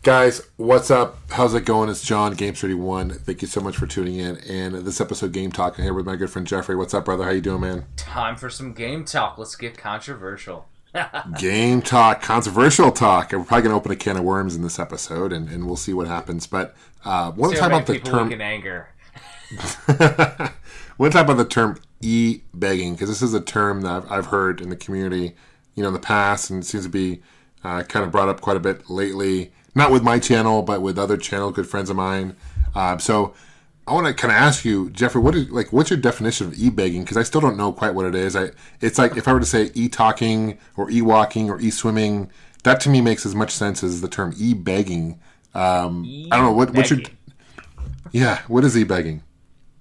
Guys, what's up? How's it going? It's John, Gamester81. Thank you so much for tuning in. And this episode, Game Talk, I'm here with my good friend Jeffrey. What's up, brother? How you doing, man? Time for some game talk. Let's get controversial. Game Talk, controversial talk. We're probably going to open a can of worms in this episode, and we'll see what happens. But one time about the term... in anger. One time about the term eBegging, because this is a term that I've heard in the community, in the past, and it seems to be kind of brought up quite a bit lately. Not with my channel, but with other channel, good friends of mine. So I want to kind of ask you, Jeffrey, what's your definition of e-begging? Because I still don't know quite what it is. It's like if I were to say e-talking or e-walking or e-swimming, that to me makes as much sense as the term e-begging. I don't know what's your what is e-begging?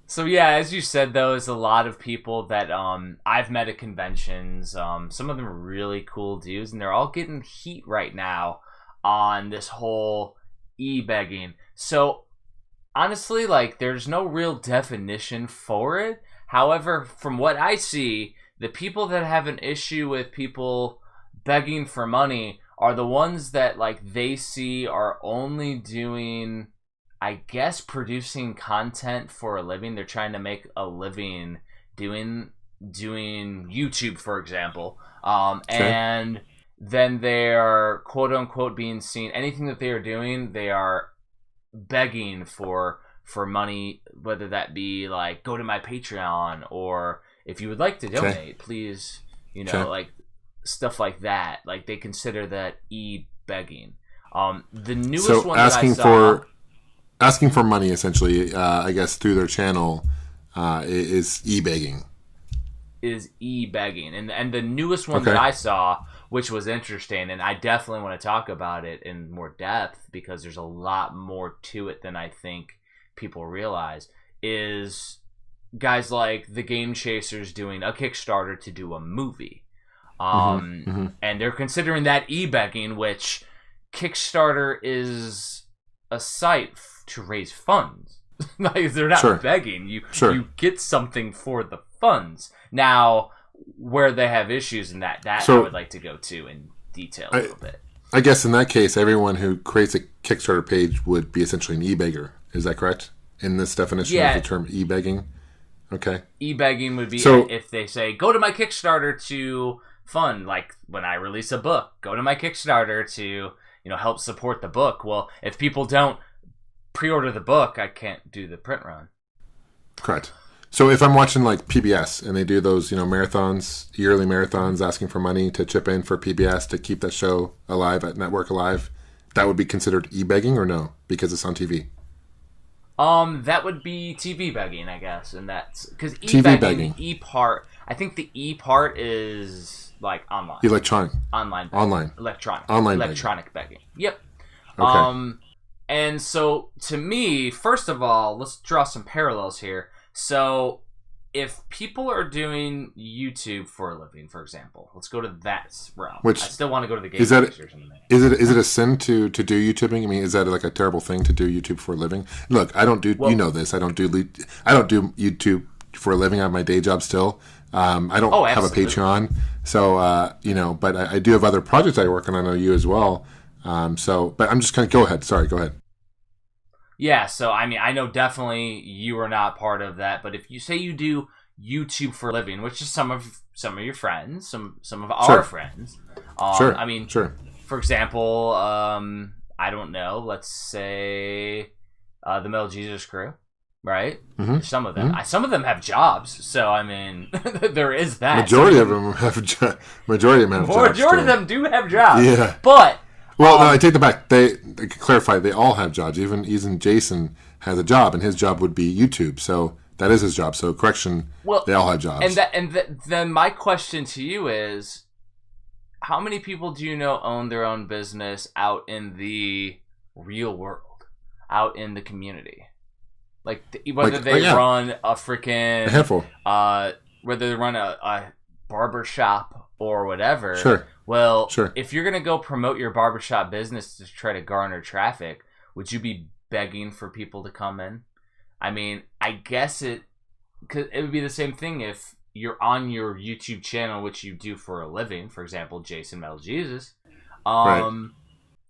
So yeah, as you said, though, is a lot of people that I've met at conventions. Some of them are really cool dudes, and they're all getting heat right now on this whole e-begging. So honestly, there's no real definition for it. However, from what I see, the people that have an issue with people begging for money are the ones that they see are only doing, I guess, producing content for a living. They're trying to make a living doing YouTube, for example. And then they are quote unquote being seen. Anything that they are doing, they are begging for money, whether that be go to my Patreon, or if you would like to donate, please, stuff like that. They consider that e-begging. The newest one that I saw, asking for money, essentially, I guess through their channel, is e-begging. And the newest one that I saw, which was interesting, and I definitely want to talk about it in more depth because there's a lot more to it than I think people realize, is guys like the Game Chasers doing a Kickstarter to do a movie. And they're considering that e-begging, which Kickstarter is a site to raise funds. They're not begging. You get something for the funds. Now, where they have issues in that I would like to go to in detail a little bit. I guess in that case, everyone who creates a Kickstarter page would be essentially an e-beggar. Is that correct? In this definition of the term e-begging? Okay. E-begging would be if they say, go to my Kickstarter to fund, when I release a book, go to my Kickstarter to, help support the book. Well, if people don't pre-order the book, I can't do the print run. Correct. So if I'm watching PBS and they do those, marathons, yearly marathons, asking for money to chip in for PBS to keep that show alive, that network alive, that would be considered e-begging or no? Because it's on TV. That would be TV begging, I guess, and that's because e-begging, the E part. I think the E part is online, electronic begging. Yep. Okay. And so to me, first of all, let's draw some parallels here. So, if people are doing YouTube for a living, for example, let's go to that realm. I still want to go to the game pictures in a minute. Is it a sin to do YouTubing? I mean, is that a terrible thing to do YouTube for a living? Look, I don't do. Well, you know this. I don't do YouTube for a living. I have my day job still. I don't have a Patreon, so But I do have other projects I work on. I know you as well. But I'm just going to go ahead. Sorry, go ahead. Yeah, so I know definitely you are not part of that, but if you say you do YouTube for a living, which is some of your friends, some of our friends, for example, I don't know, let's say the Metal Jesus crew, right? Mm-hmm. Some of them, some of them have jobs, so there is that. Majority of them have jobs. Majority of them do have jobs. Yeah, but. Well, no, I take that back. They clarify they all have jobs. Even Jason has a job, and his job would be YouTube. So that is his job. So correction, they all have jobs. Then my question to you is, how many people do you know own their own business out in the real world, out in the community? Whether they run a freaking handful, whether they run a barber shop or whatever. Sure. Well, if you're going to go promote your barbershop business to try to garner traffic, would you be begging for people to come in? I guess it would be the same thing if you're on your YouTube channel, which you do for a living, for example, Jason Metal Jesus, right.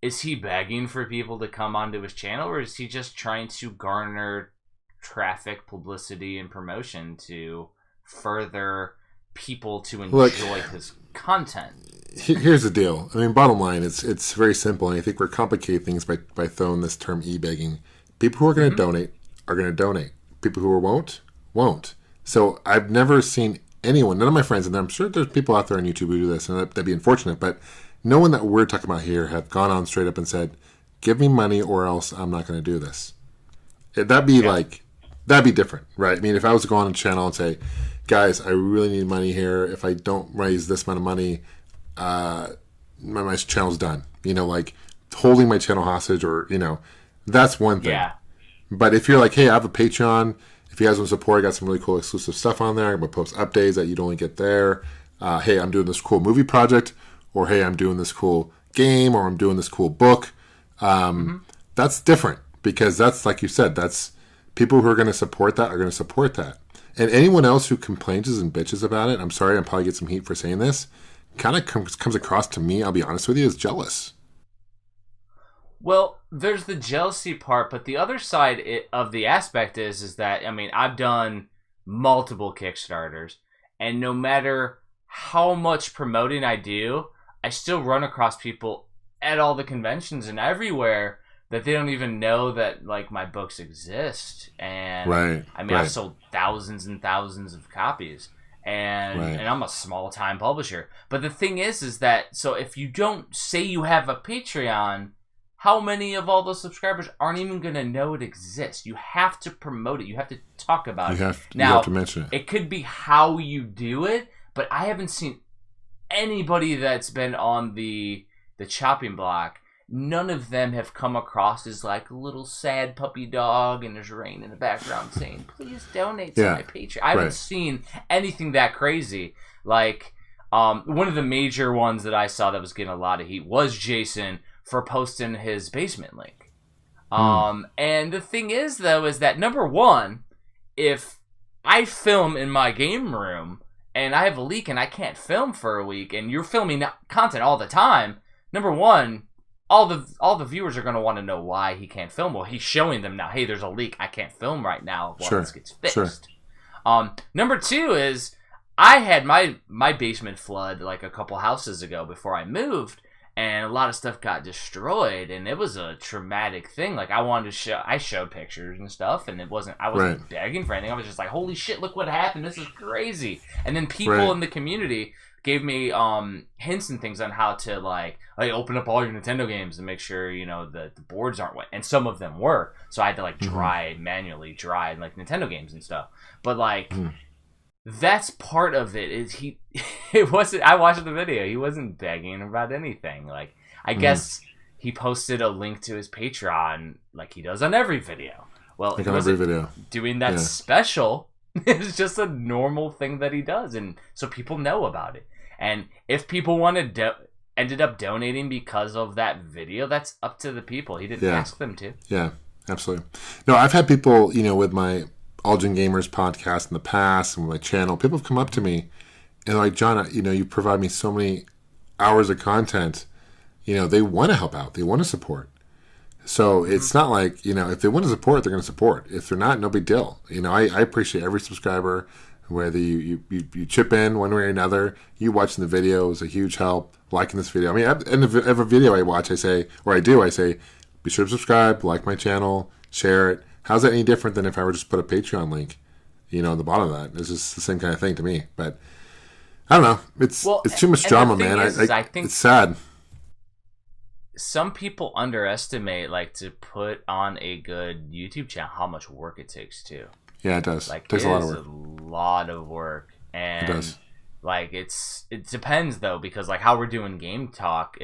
is he begging for people to come onto his channel, or is he just trying to garner traffic, publicity, and promotion to further people to enjoy his content? Here's the deal. I mean, bottom line, it's very simple, and I think we're complicating things by throwing this term e-begging. People who are going to donate are going to donate. People who won't. So I've never seen anyone, none of my friends, and I'm sure there's people out there on YouTube who do this, and that'd be unfortunate, but no one that we're talking about here have gone on straight up and said, give me money or else I'm not going to do this. That'd be different, right? I mean, if I was to go on a channel and say, guys, I really need money here. If I don't raise this amount of money, my channel's done. Like holding my channel hostage, or, that's one thing. Yeah. But if you're like, hey, I have a Patreon. If you guys want support, I got some really cool exclusive stuff on there. I'm going to post updates that you'd only get there. Hey, I'm doing this cool movie project. Or, hey, I'm doing this cool game, or I'm doing this cool book. That's different, because that's, like you said, that's people who are going to support that are going to support that. And anyone else who complains and bitches about it, I'm sorry, I'll probably get some heat for saying this, kind of comes across to me, I'll be honest with you, as jealous. Well, there's the jealousy part, but the other side of the aspect is that, I mean, I've done multiple Kickstarters, and no matter how much promoting I do, I still run across people at all the conventions and everywhere that they don't even know that, like, my books exist. And I've sold thousands and thousands of copies, and I'm a small time publisher. But the thing is that, so if you don't say you have a Patreon, how many of all those subscribers aren't even going to know it exists? You have to promote it. You have to talk about it. You have to mention it. It could be how you do it, but I haven't seen anybody that's been on the chopping block. None of them have come across as like a little sad puppy dog and there's rain in the background saying, please donate to my Patreon. I haven't seen anything that crazy. Like, one of the major ones that I saw that was getting a lot of heat was Jason for posting his basement link. And the thing is, though, is that, number one, if I film in my game room and I have a leak and I can't film for a week, and you're filming content all the time, number one, all the viewers are going to want to know why he can't film. Well, he's showing them now, hey, there's a leak, I can't film right now while this gets fixed. Number two is, I had my basement flood like a couple houses ago before I moved, and a lot of stuff got destroyed, and it was a traumatic thing. Like, I showed pictures and stuff, and I wasn't begging for anything. I was just like, holy shit, look what happened. This is crazy. And then people in the community gave me hints and things on how to, like, open up all your Nintendo games and make sure, that the boards aren't wet. And some of them were. So I had to, like, manually dry, like, Nintendo games and stuff. But, like, that's part of it. It wasn't, I watched the video, he wasn't begging about anything. Like, I guess he posted a link to his Patreon like he does on every video. Well, like on every video. Doing that special is just a normal thing that he does, and so people know about it. And if people ended up donating because of that video, that's up to the people. He didn't ask them to. Yeah, absolutely. No, I've had people, with my Algin Gamers podcast in the past and my channel, people have come up to me and they're like, John, you provide me so many hours of content. They want to help out. They want to support. So it's not like, if they want to support, they're going to support. If they're not, no big deal. I appreciate every subscriber, whether you chip in one way or another. You watching the video is a huge help. Liking this video. I mean, every video I watch, I say, be sure to subscribe, like my channel, share it. How's that any different than if I were just put a Patreon link, on the bottom of that? It's just the same kind of thing to me. But I don't know. It's too much drama, man. I think it's sad. Some people underestimate, like, to put on a good YouTube channel, how much work it takes too. Yeah, it does. Like, it takes a lot of work. A lot of work, and it does. Like, it depends though, because like how we're doing Game Talk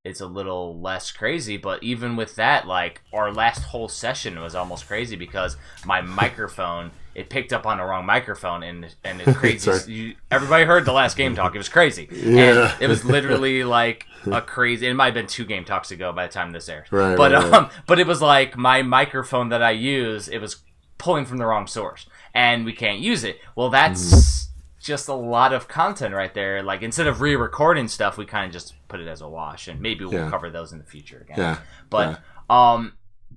it's a little less crazy, but even with that, like, our last whole session was almost crazy because my microphone, it picked up on the wrong microphone, and it's crazy. Everybody heard the last Game Talk. It was crazy. Yeah. And it was literally like a crazy, it might have been 2 Game Talks ago by the time this airs. Right, but it was like my microphone that I use, it was pulling from the wrong source, and we can't use it. Well, that's just a lot of content right there. Like, instead of re-recording stuff, we kind of just put it as a wash, and maybe we'll cover those in the future again. Yeah.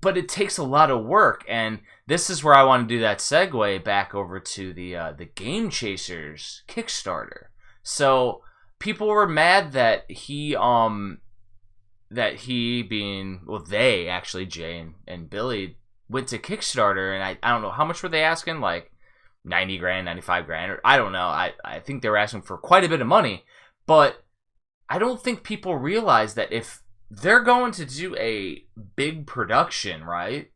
But it takes a lot of work, and this is where I want to do that segue back over to the Game Chasers Kickstarter. So people were mad that he being, well, they actually, Jay and Billy, went to Kickstarter, and I don't know, how much were they asking? Like 90 grand, 95 grand, or I don't know. I think they were asking for quite a bit of money, but I don't think people realize that if they're going to do a big production, right,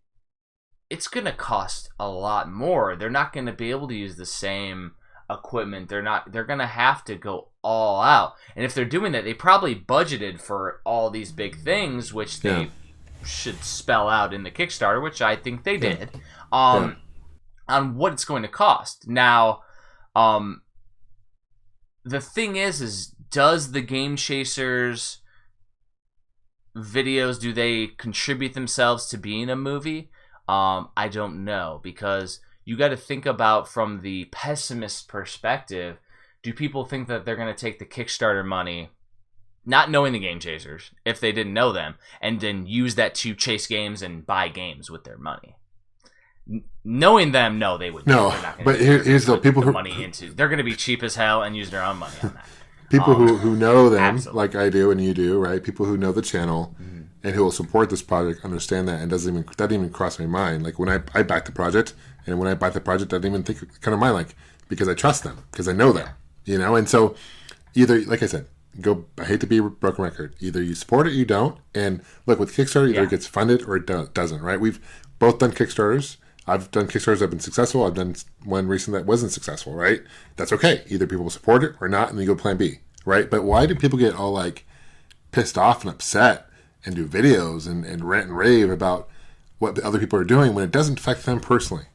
it's going to cost a lot more. They're not going to be able to use the same equipment. They're going to have to go all out. And if they're doing that, they probably budgeted for all these big things, which they should spell out in the Kickstarter, which I think they did, on what it's going to cost. Now, the thing is does the Game Chasers videos, do they contribute themselves to being a movie? I don't know, because you got to think about from the pessimist perspective. Do people think that they're going to take the Kickstarter money, not knowing the Game Chasers, if they didn't know them, and then use that to chase games and buy games with their money? Knowing them, no, they would. No, but here's the people who money into. They're going to be cheap as hell and use their own money on that. People who know them, absolutely. like I do and you do, right? People who know the channel and who will support this project understand that, and that didn't even cross my mind. Like when I back the project, and when I buy the project, I didn't even think kind of mind, like, because I trust them, because I know them, you know. And so either, like I said, I hate to be a broken record. Either you support it, or you don't. And look, with Kickstarter, either it gets funded or it doesn't, right? We've both done Kickstarters. I've done Kickstarters that have been successful. I've done one recently that wasn't successful, right? That's okay. Either people will support it or not, and then you go plan B, right? But why do people get all like pissed off and upset and do videos and rant and rave about what the other people are doing when it doesn't affect them personally?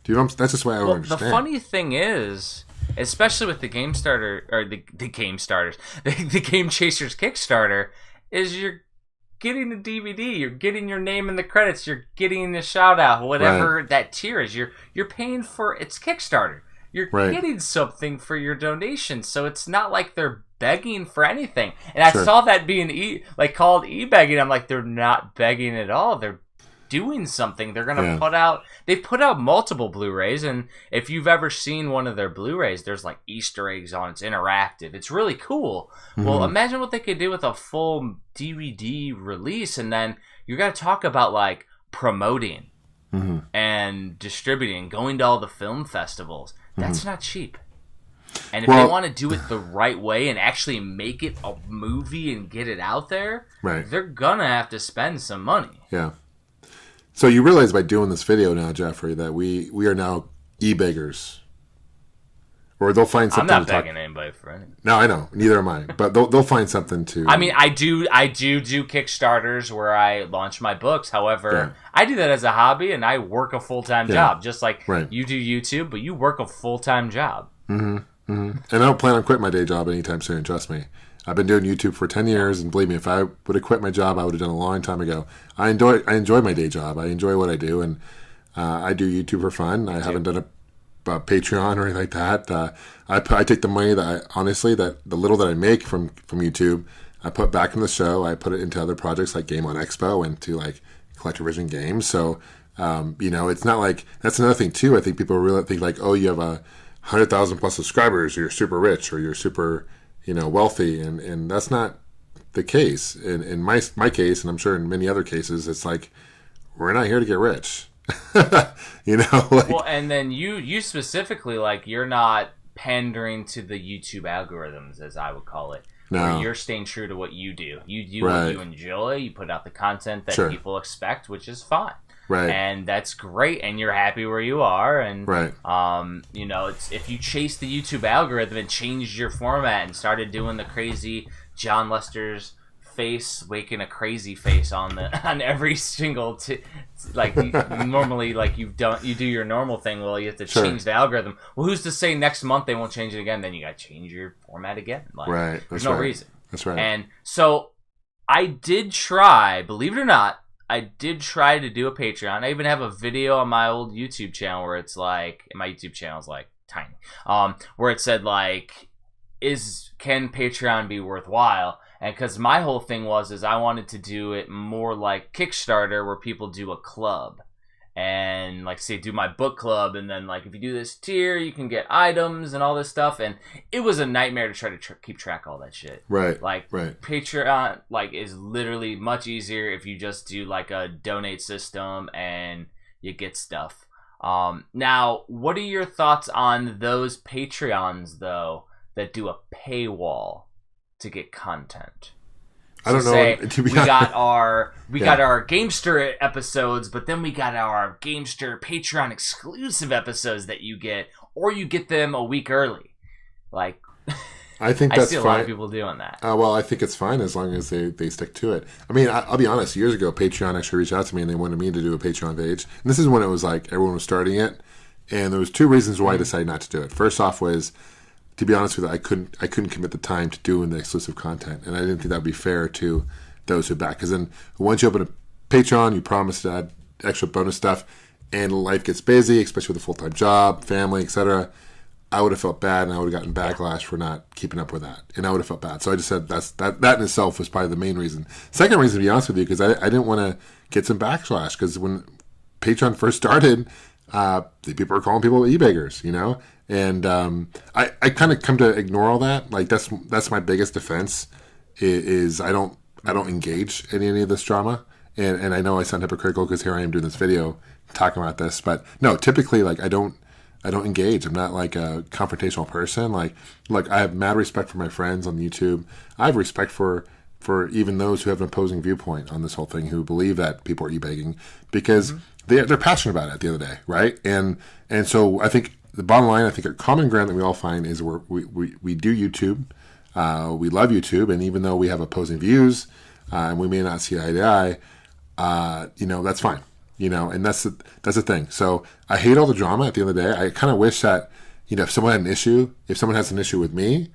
Do you know what that's just why I don't understand. The funny thing is, especially with the Game Starter, or the Game Starters, the Game Chasers Kickstarter, is you're getting a DVD, you're getting your name in the credits, you're getting a shout out, whatever that tier is. You're paying for its Kickstarter. You're getting something for your donation, so it's not like they're begging for anything. And I saw that being called eBegging. I'm like, they're not begging at all. They're doing something. They're gonna put out. They've put out multiple Blu-rays, and if you've ever seen one of their Blu-rays, there's like Easter eggs on it. It's interactive. It's really cool. Well, imagine what they could do with a full DVD release, and then you got to talk about like promoting and distributing, going to all the film festivals. That's not cheap. And if they want to do it the right way and actually make it a movie and get it out there, they're gonna have to spend some money. Yeah. So you realize by doing this video now, Jeffrey, that we are now eBeggers. Or they'll find something. I'm not begging anybody for anything. No, I know. Neither am I. But they'll find something to. I mean, I do Kickstarters where I launch my books. However, I do that as a hobby, and I work a full-time job, just like you do YouTube, but you work a full-time job. And I don't plan on quitting my day job anytime soon. Trust me. I've been doing YouTube for 10 years, and believe me, if I would have quit my job, I would have done it a long time ago. I enjoy my day job. I enjoy what I do, and I do YouTube for fun. I haven't done a Patreon or anything like that. I take the money that the little that I make from YouTube, I put back in the show. I put it into other projects like Game on Expo and to like Collector Games. So, it's not like, that's another thing too. I think people really think like, oh, you have 100,000 plus subscribers, or you're super rich, or you're super, wealthy, and that's not the case. In my case, and I'm sure in many other cases, it's like, we're not here to get rich. Well, and then you specifically, like, you're not pandering to the YouTube algorithms, as I would call it. No. You're staying true to what you do. You do what you enjoy. You put out the content that people expect, which is fine. Right. And that's great, and you're happy where you are, and it's, if you chase the YouTube algorithm and changed your format and started doing the crazy John Lester's face, making a crazy face on every single normally, like, you do your normal thing. Well, you have to change the algorithm. Well, who's to say next month they won't change it again? Then you got to change your format again. Like, there's no reason. That's right. And so I did try, believe it or not, to do a Patreon. I even have a video on my old YouTube channel where it's like, my YouTube channel is like tiny. Where it said like, can Patreon be worthwhile? And because my whole thing is I wanted to do it more like Kickstarter, where people do a club. And like say do my book club, and then like if you do this tier you can get items and all this stuff, and it was a nightmare to try to keep track of all that shit. Right. Patreon like is literally much easier if you just do like a donate system and you get stuff. Now what are your thoughts on those Patreons though that do a paywall to get content? I don't know. We got our Gamester episodes, but then we got our Gamester Patreon exclusive episodes that you get, or you get them a week early. Like, I think that's I see a lot of people doing that. Well, I think it's fine as long as they stick to it. I mean, I'll be honest. Years ago, Patreon actually reached out to me and they wanted me to do a Patreon page. And this is when it was like everyone was starting it, and there was 2 reasons why I decided not to do it. First off was, to be honest with you, I couldn't commit the time to doing the exclusive content, and I didn't think that would be fair to those who back. Because then once you open a Patreon, you promise to add extra bonus stuff, and life gets busy, especially with a full-time job, family, etc. I would have felt bad, and I would have gotten backlash for not keeping up with that, and I would have felt bad. So I just said that in itself was probably the main reason. Second reason, to be honest with you, because I didn't want to get some backlash, because when Patreon first started, people were calling people eBeggers, you know. And I kind of come to ignore all that. Like that's my biggest defense is I don't engage in any of this drama. And I know I sound hypocritical because here I am doing this video talking about this, but no, typically like I don't engage. I'm not like a confrontational person. Like I have mad respect for my friends on YouTube. I have respect for even those who have an opposing viewpoint on this whole thing, who believe that people are eBegging, because they're passionate about it at the end of the day, right? And so I think the bottom line, I think a common ground that we all find is we do YouTube. We love YouTube, and even though we have opposing views and we may not see eye to eye, that's fine. And that's the thing. So I hate all the drama at the end of the day. I kind of wish that, if someone has an issue with me,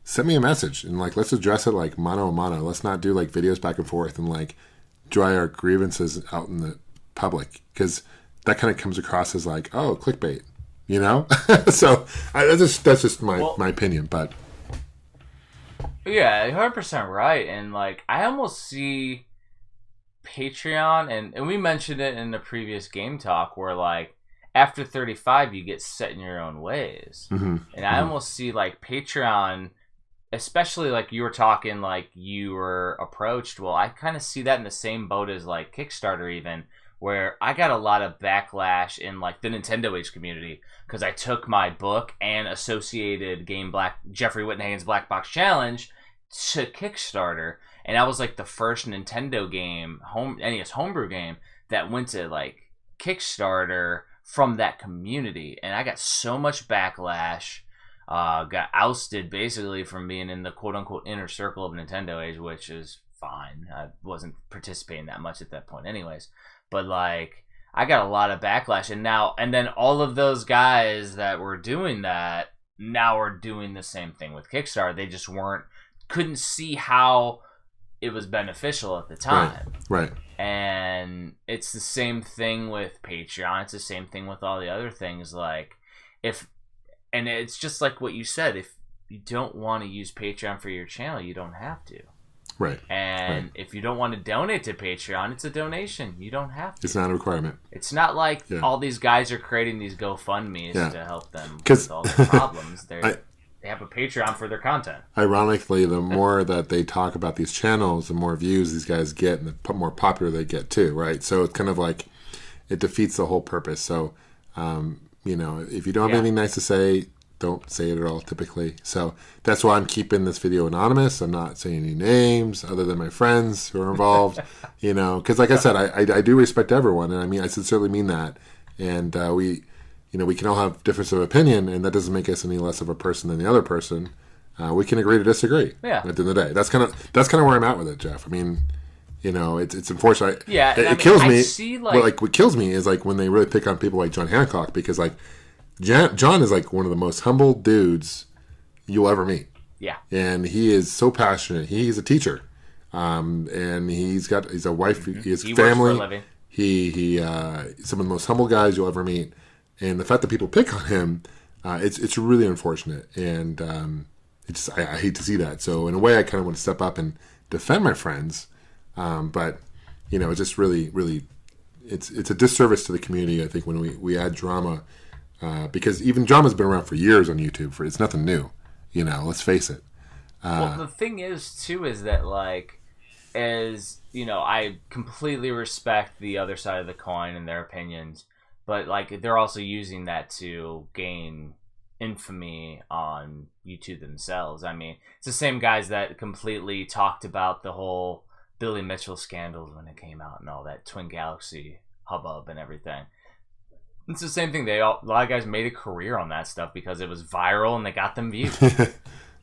send me a message and like let's address it like mano a mano. Let's not do like videos back and forth and like dry our grievances out in the public, because that kind of comes across as like, oh, clickbait. So that's just my opinion, but yeah, 100% right. And like I almost see Patreon, and we mentioned it in the previous game talk, where like after 35 you get set in your own ways. And I almost see like Patreon, especially like you were talking like you were approached, well I kind of see that in the same boat as like Kickstarter, even where I got a lot of backlash in like the Nintendo Age community because I took my book and associated game Jeffrey Whittenhagen's Black Box Challenge to Kickstarter, and I was like the first Nintendo game, NES homebrew game, that went to like Kickstarter from that community, and I got so much backlash. Got ousted basically from being in the quote unquote inner circle of Nintendo Age, which is fine. I wasn't participating that much at that point anyways. But like I got a lot of backlash, and then all of those guys that were doing that now are doing the same thing with Kickstarter. They just couldn't see how it was beneficial at the time. Right. And it's the same thing with Patreon. It's the same thing with all the other things. Like and it's just like what you said, if you don't want to use Patreon for your channel, you don't have to. Right. And if you don't want to donate to Patreon, it's a donation. You don't have to. It's not a requirement. It's not like all these guys are creating these GoFundMes to help them with all their problems. They have a Patreon for their content. Ironically, the more that they talk about these channels, the more views these guys get, and the more popular they get too, right? So it's kind of like it defeats the whole purpose. So, if you don't have anything nice to say, don't say it at all typically. So that's why I'm keeping this video anonymous. I'm not saying any names other than my friends who are involved, because like I said, I do respect everyone. And I mean, I sincerely mean that. And we can all have difference of opinion, and that doesn't make us any less of a person than the other person. We can agree to disagree. Yeah. At the end of the day, that's kind of where I'm at with it, Jeff. I mean, it's unfortunate. Yeah. It kills me. What kills me is like when they really pick on people like John Hancock, because like John is like one of the most humble dudes you'll ever meet. Yeah. And he is so passionate. He's a teacher. And he's a wife, he has family. Works for a living. He some of the most humble guys you'll ever meet. And the fact that people pick on him, It's really unfortunate, and I hate to see that. So in a way, I kind of want to step up and defend my friends, but it's just really it's a disservice to the community. I think when we add drama, because even drama's been around for years on YouTube. It's nothing new. Let's face it. Well, the thing is too is that I completely respect the other side of the coin and their opinions, but they're also using that to gain infamy on YouTube themselves. I mean, it's the same guys that completely talked about the whole Billy Mitchell scandals when it came out and all that Twin Galaxy hubbub and everything. It's the same thing. A lot of guys made a career on that stuff because it was viral and they got them views.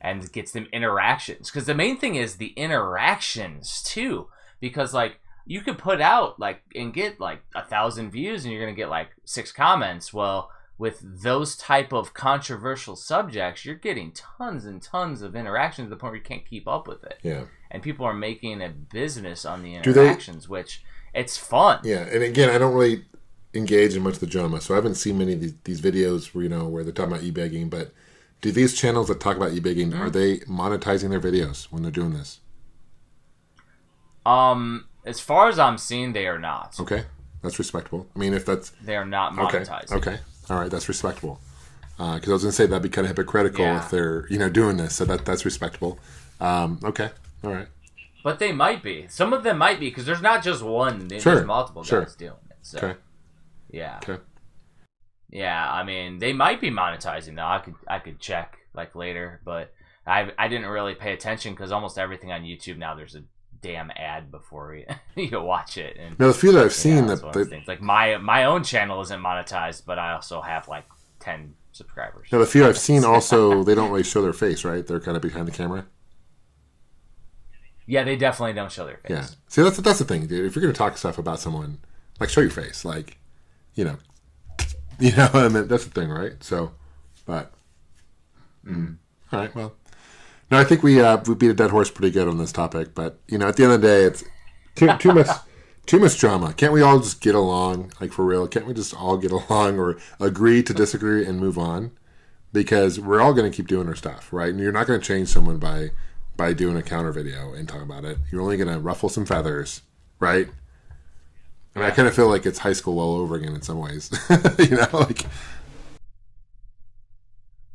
And it gets them interactions. Because the main thing is the interactions, too. Because, you could put out, and get, 1,000 views and you're going to get, 6 comments. Well, with those type of controversial subjects, you're getting tons and tons of interactions to the point where you can't keep up with it. Yeah. And people are making a business on the interactions, which it's fun. Yeah, and again, I don't really engage in much of the drama, so I haven't seen many of these videos where they're talking about eBegging, but do these channels that talk about eBegging, are they monetizing their videos when they're doing this? As far as I'm seeing, they are not. Okay, that's respectable. I mean, if that's... They are not monetizing. Okay. All right, that's respectable. Because I was going to say that'd be kind of hypocritical if they're, doing this, so that's respectable. Okay, all right. But they might be. Some of them might be, because there's not just one. There's multiple guys doing it. So. Okay. Yeah. Okay. Yeah, I mean, they might be monetizing though. I could check later, but I didn't really pay attention because almost everything on YouTube now there's a damn ad before you watch it. And now the few that I've seen my own channel isn't monetized, but I also have 10 subscribers. Now the few I've seen also they don't really show their face, right? They're kind of behind the camera. Yeah, they definitely don't show their face. Yeah, see that's the thing, dude. If you're gonna talk stuff about someone, show your face, I mean, that's the thing, right? So, but, all right, well, no, I think we beat a dead horse pretty good on this topic, but, at the end of the day, it's too much drama. Can't we all just get along, for real? Can't we just all get along or agree to disagree and move on? Because we're all going to keep doing our stuff, right? And you're not going to change someone by doing a counter video and talking about it. You're only going to ruffle some feathers, right? I mean, I kind of feel like it's high school all over again in some ways.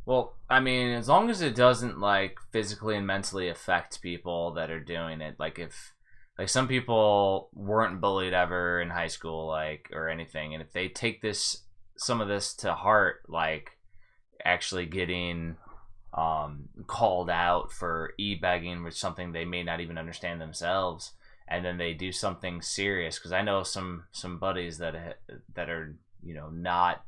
Well, I mean, as long as it doesn't, physically and mentally affect people that are doing it. If, some people weren't bullied ever in high school, or anything. And if they take some of this to heart, actually getting called out for e-begging, which is something they may not even understand themselves, and then they do something serious, because I know some buddies that are not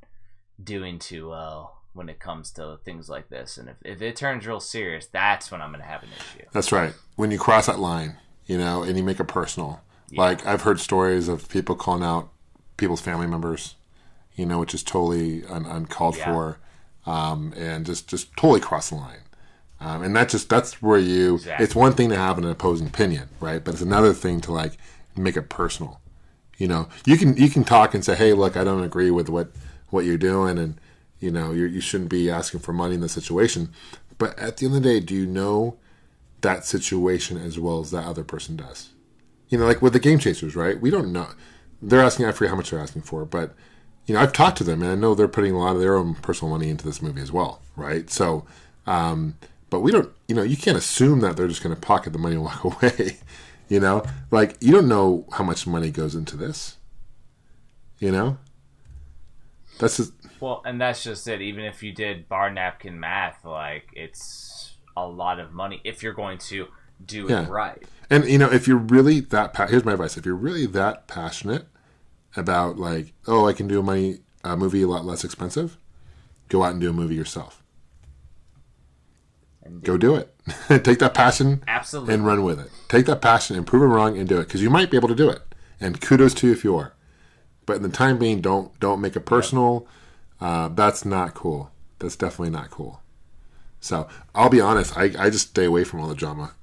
doing too well when it comes to things like this, and if it turns real serious, that's when I'm going to have an issue. That's right. When you cross that line, and you make it personal. Yeah. I've heard stories of people calling out people's family members, which is totally uncalled for, and just totally cross the line. And that's where exactly. It's one thing to have an opposing opinion, right? But it's another thing to make it personal. You can talk and say, hey, look, I don't agree with what you're doing, and you shouldn't be asking for money in this situation. But at the end of the day, do you know that situation as well as that other person does? With the Game Chasers, right? We don't know. They're asking, I forget how much they're asking for, but I've talked to them and I know they're putting a lot of their own personal money into this movie as well, right? So, but we don't, you can't assume that they're just going to pocket the money and walk away, you don't know how much money goes into this, That's just... Well, and that's just it. Even if you did bar napkin math, it's a lot of money if you're going to do it right. And, if you're really that, here's my advice. If you're really that passionate about I can do a movie a lot less expensive, go out and do a movie yourself. Go do it. Take that passion and run with it. Take that passion and prove it wrong and do it, because you might be able to do it. And kudos to you if you are. But in the time being, don't make it personal. That's not cool. That's definitely not cool. So I'll be honest. I just stay away from all the drama.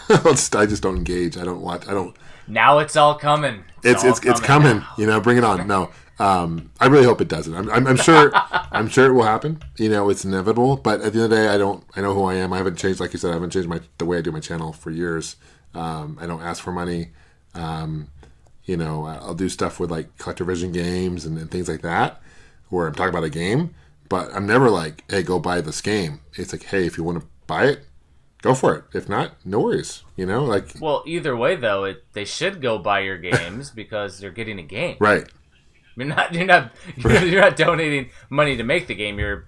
I just don't engage. I don't watch. I don't. Now it's all coming. It's coming. Bring it on. No. I really hope it doesn't. I'm sure. I'm sure it will happen. It's inevitable. But at the end of the day, I know who I am. I haven't changed, like you said. I haven't changed the way I do my channel for years. I don't ask for money. I'll do stuff with like Collector Vision games and things like that, where I'm talking about a game. But I'm never like, hey, go buy this game. It's like, hey, if you want to buy it, go for it. If not, no worries. Well, either way though, they should go buy your games because they're getting a game. Right. You're not donating money to make the game. You're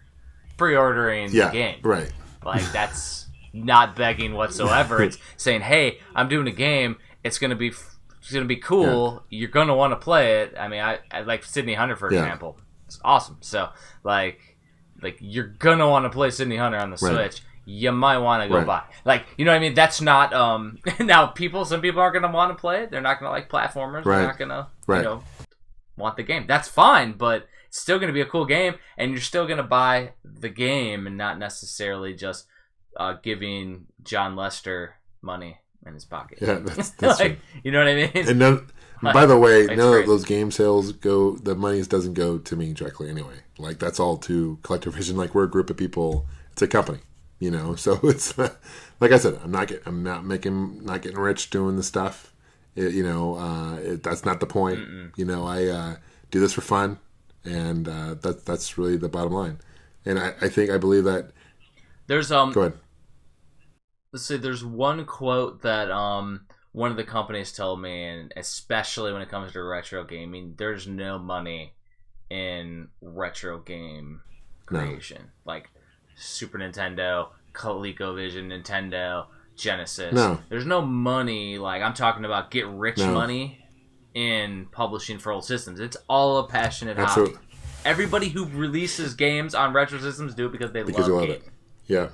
pre-ordering the game. Right. Like that's not begging whatsoever. It's saying, "Hey, I'm doing a game. It's gonna be cool. Yeah. You're gonna want to play it." I mean, I like Sydney Hunter for example. It's awesome. So like you're gonna want to play Sydney Hunter on the Switch. You might want to go buy. Like, you know what I mean? That's not now some people aren't gonna want to play it. They're not gonna like platformers. They're not gonna want the game. That's fine, but it's still going to be a cool game, and you're still going to buy the game and not necessarily just giving John Lester money in his pocket. Yeah, that's true. You know what I mean? And by the way, none of those game sales the money doesn't go to me directly anyway. Like, that's all to Collector Vision. Like, we're a group of people. It's a company, so it's like I said, I'm not getting rich doing the stuff. That's not the point. I do this for fun, and that's really the bottom line. And I believe that there's Go ahead. Let's see. There's one quote that one of the companies told me, and especially when it comes to retro gaming, there's no money in retro game creation. No. Like Super Nintendo, ColecoVision, Nintendo, Genesis. No. There's no money, like I'm talking about get rich money in publishing for old systems. It's all a passionate hobby. Everybody who releases games on retro systems do it because they love it. Yeah.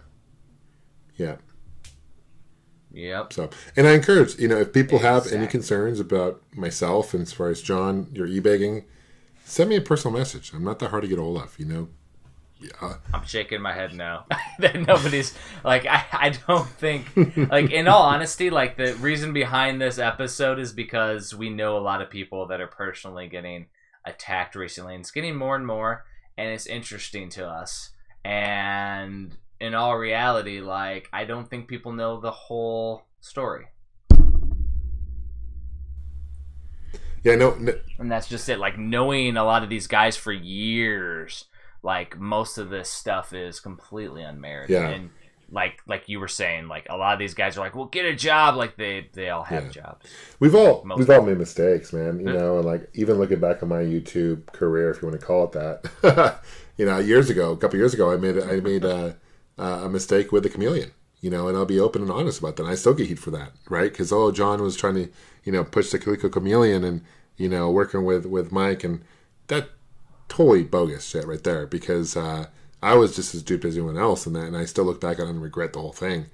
Yep. So, and I encourage, if people have any concerns about myself and as far as John, your eBegging, send me a personal message. I'm not that hard to get a hold of, Yeah. I'm shaking my head no. That nobody's like I don't think like in all honesty, like the reason behind this episode is because we know a lot of people that are personally getting attacked recently, and it's getting more and more, and it's interesting to us. And in all reality, like I don't think people know the whole story. Yeah, no. And that's just it. Like knowing a lot of these guys for years, like most of this stuff is completely unmerited. Yeah. And like you were saying, like a lot of these guys are like, well, get a job. Like they all have jobs. We've all made mistakes, man. And like even looking back on my YouTube career, if you want to call it that, a couple years ago, I made a mistake with the Chameleon. And I'll be open and honest about that. And I still get heat for that, right? Because John was trying to push the Coleco Chameleon and working with Mike, and that totally bogus shit right there, because I was just as duped as anyone else in that, and I still look back on it and regret the whole thing.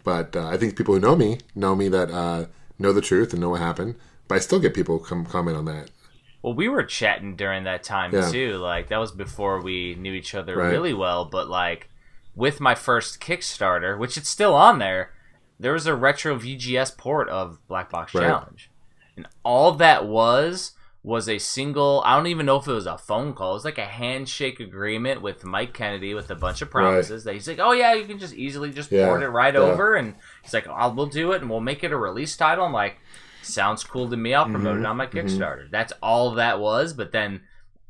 But I think people who know me that know the truth and know what happened, but I still get people comment on that. Well, we were chatting during that time too. Like that was before we knew each other really well, but like with my first Kickstarter, which it's still on there was a retro VGS port of Black Box Challenge. And all that was a single, I don't even know if it was a phone call. It was like a handshake agreement with Mike Kennedy with a bunch of promises that he's like, oh yeah, you can just easily port it over. And he's like, we'll do it and we'll make it a release title. I'm like, sounds cool to me. I'll promote it on my Kickstarter. That's all that was. But then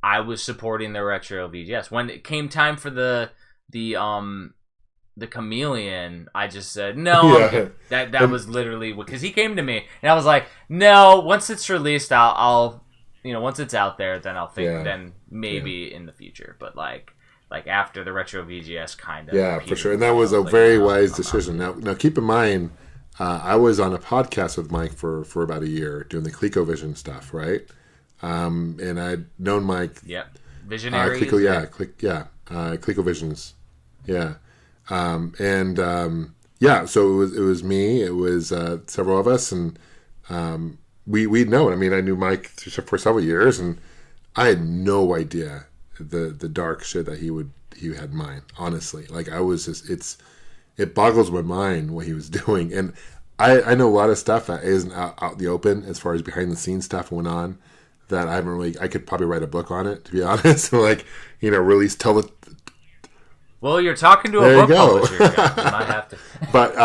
I was supporting the retro VGS. When it came time for the Chameleon, I just said no. That was literally because he came to me and I was like, no. Once it's released, I'll once it's out there, then I'll think then maybe in the future. But like after the retro VGS kind of for sure, and that was a very wise decision. Now keep in mind, I was on a podcast with Mike for about a year doing the ColecoVision stuff, right? And I'd known Mike. Yep, Visionary. ColecoVisions. Yeah. So it was me, it was several of us, and we'd known. I mean, I knew Mike for several years, and I had no idea the dark shit that he had in mind. Honestly, like I was just, it boggles my mind what he was doing, and I know a lot of stuff that isn't out the open as far as behind the scenes stuff went on. that I haven't really. I could probably write a book on it, to be honest. So like, release tell the. Well, you're talking to a book publisher. You might have to. But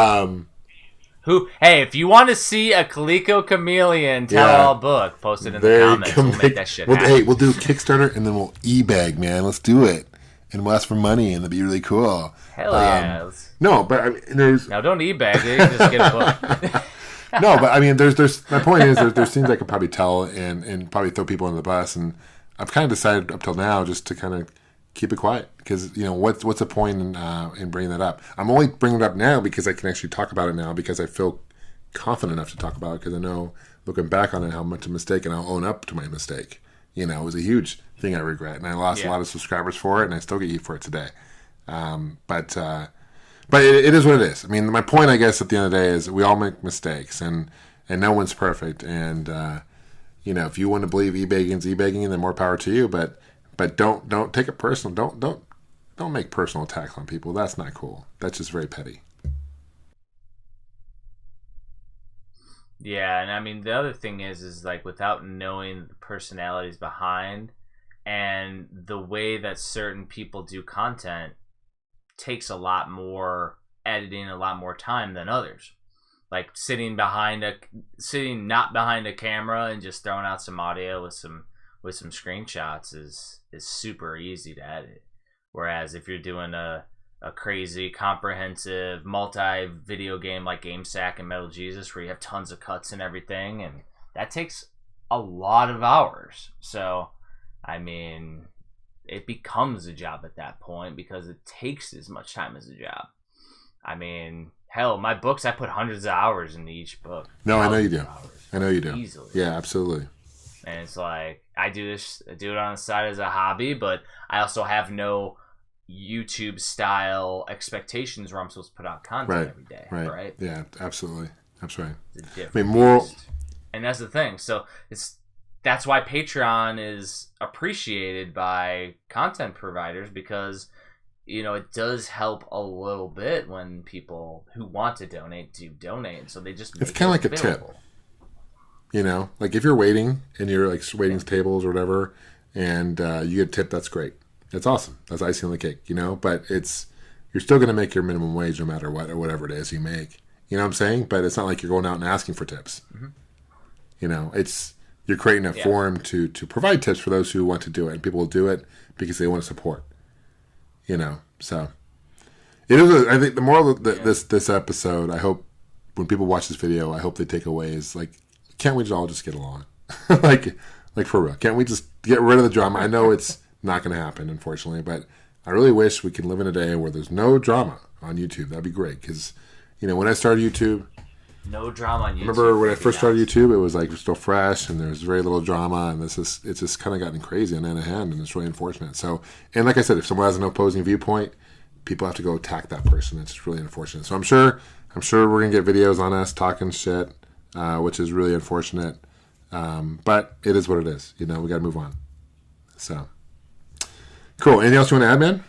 Hey, if you want to see a Coleco Chameleon tell-all book, post it in the comments. We'll make that shit happen. Hey, we'll do a Kickstarter and then we'll eBeg, man. Let's do it. And we'll ask for money and it'll be really cool. Hell yeah. No, but I mean, there's... Now, don't eBeg it. Just get a book. No, but I mean, there's my point is there's things I could probably tell and probably throw people under the bus. And I've kind of decided up till now just to kind of keep it quiet because what's the point in bringing that up? I'm only bringing it up now because I can actually talk about it now because I feel confident enough to talk about it because I know looking back on it how much a mistake, and I'll own up to my mistake. It was a huge thing I regret, and I lost a lot of subscribers for it, and I still get heat for it today. But it is what it is. I mean, my point, I guess, at the end of the day is we all make mistakes, and no one's perfect. And if you want to believe eBegging's eBegging, then more power to you. But don't take it personal. Don't make personal attacks on people. That's not cool. That's just very petty. Yeah, and I mean the other thing is like without knowing the personalities behind and the way that certain people do content takes a lot more editing, a lot more time than others. Like sitting not behind a camera and just throwing out some audio with some screenshots is super easy to edit. Whereas if you're doing a crazy, comprehensive, multi-video game like GameSack and Metal Jesus where you have tons of cuts and everything, and that takes a lot of hours. So, I mean, it becomes a job at that point because it takes as much time as a job. I mean, hell, my books, I put hundreds of hours into each book. No, I know you do. I know you do. Easily. Yeah, absolutely. And it's like, I do it on the side as a hobby, but I also have no YouTube style expectations where I'm supposed to put out content every day. Right? Yeah, absolutely. That's right. I mean, and that's the thing. So that's why Patreon is appreciated by content providers because it does help a little bit when people who want to donate do donate. So they just it's kind of like available. A tip. Like if you're waiting and you're like waiting tables or whatever, and you get a tip, that's great. That's awesome. That's icing on the cake, But you're still going to make your minimum wage no matter what or whatever it is you make. You know what I'm saying? But it's not like you're going out and asking for tips. Mm-hmm. You're creating a forum to provide tips for those who want to do it, and people will do it because they want to support. So it is. I think the moral of this episode, I hope when people watch this video, I hope they take away is like, can't we all just get along? like for real? Can't we just get rid of the drama? I know it's not going to happen, unfortunately, but I really wish we could live in a day where there's no drama on YouTube. That'd be great because, when I started YouTube, no drama on YouTube. Remember when I first started YouTube, it was like still fresh and there's very little drama, and it's just kind of gotten crazy on the other hand, and it's really unfortunate. So, and like I said, if someone has an opposing viewpoint, people have to go attack that person. It's really unfortunate. So I'm sure we're gonna get videos on us talking shit, which is really unfortunate. But it is what it is. We got to move on. So. Cool. Anything else you want to add, man?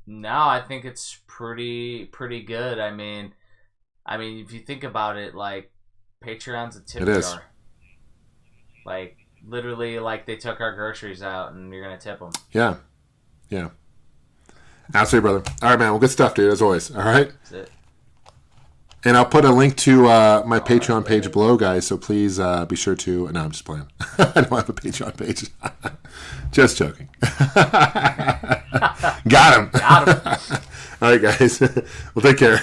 No, I think it's pretty good. I mean, if you think about it, like Patreon's a tip jar. Like literally, like they took our groceries out, and you're gonna tip them. Yeah. Absolutely, brother. All right, man. Well, good stuff, dude. As always. All right. That's it. And I'll put a link to my Patreon page below, guys. So please be sure to. No, I'm just playing. I don't have a Patreon page. Just joking. Got him. All right, guys. Well, take care.